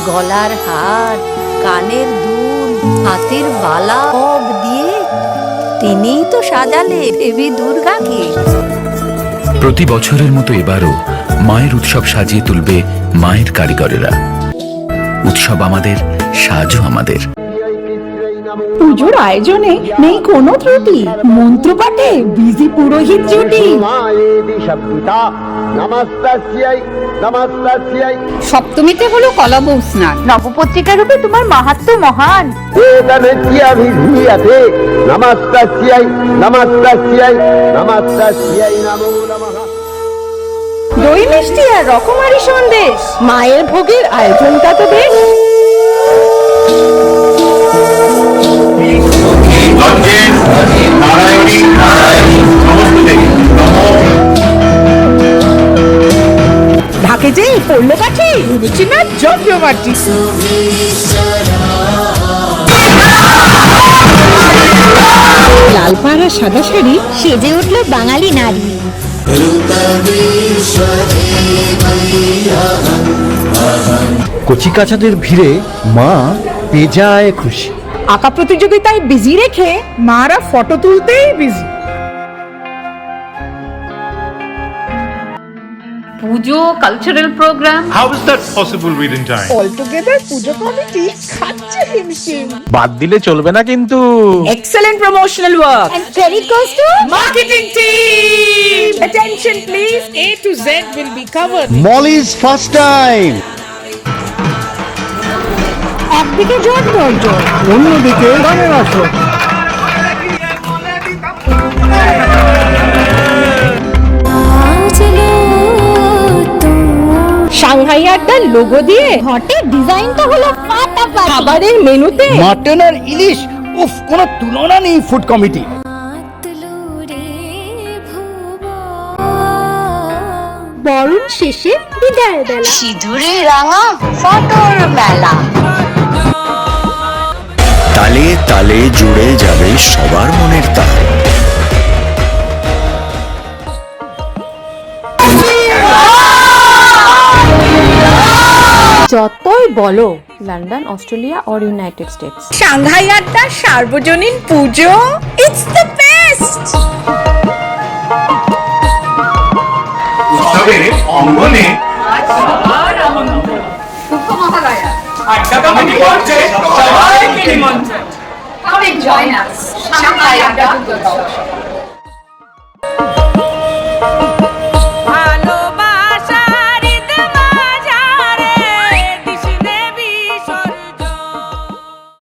গলার হার, কানের দুল, হাতের বালা সব দিয়ে তিনিই তো সাজালে দেবী দুর্গাকে। প্রতি বছরের মতো এবারও মায়ের উৎসব সাজিয়ে তুলবে মায়ের কারিগরেরা। উৎসব আমাদের, সাজও আমাদের। পুজোর আয়োজনে নেই কোনো ত্রুটি, মন্ত্রপাঠে বিজি পুরোহিত জুটি। সপ্তমীতে হলো কলাবউ স্নান, নবপত্রিকা রূপে তোমার মাহাত্ম্য মহান। দই মিষ্টি আর রকমারি সন্দেশ, মায়ের ভোগের আয়োজনটা তো বেশ। ঢাকে যে পড়লো কাঠি, ভেবেছি না যজ্ঞবাটি। লাল পাড়া সাদা শাড়ি সেজে উঠল বাঙালি নারী। কচিকাচাদের ভিড়ে মা বেজায় খুশি। আঁকা প্রতিযোগিতায় বিজি রেখে মারা ফটো তুলতেই busy. Puja, cultural program. How is that possible within time? All together puja committee খাচ্ছে হিমশিম। বাদ দিলে চলবে না কিন্তু। Excellent promotional work And credit goes to marketing team. Attention please, A to Z will be covered. মলিজ ফার্স্ট টাইম, একদিকে জোর দরজা, অন্যদিকে গানের আসর। সাংহাই আড্ডার লোগো দিয়ে ঘটের ডিজাইনটা হলো ফাটাফাটি। খাবারের মেনুতে মাটন আর ইলিশ, উফ, কোনো তুলনা নেই ফুড কমিটি। বরণ শেষে বিদায় বেলা, সিঁদুরে রাঙা ফটোর মেলা। তালে তালে জুড়ে যাবে সবার মনের তাল। যতই বলো London, Australia or United states, Shanghai আড্ডা সার্বজনীন পুজো, ইটস দ্য বেস্ট। উৎসবের অঙ্গনে শুভ মহালয়া আড্ডা কমিটি করছে সবাইকে নিমন্ত্রণ। Come and join us, Shanghai Adda Pujo।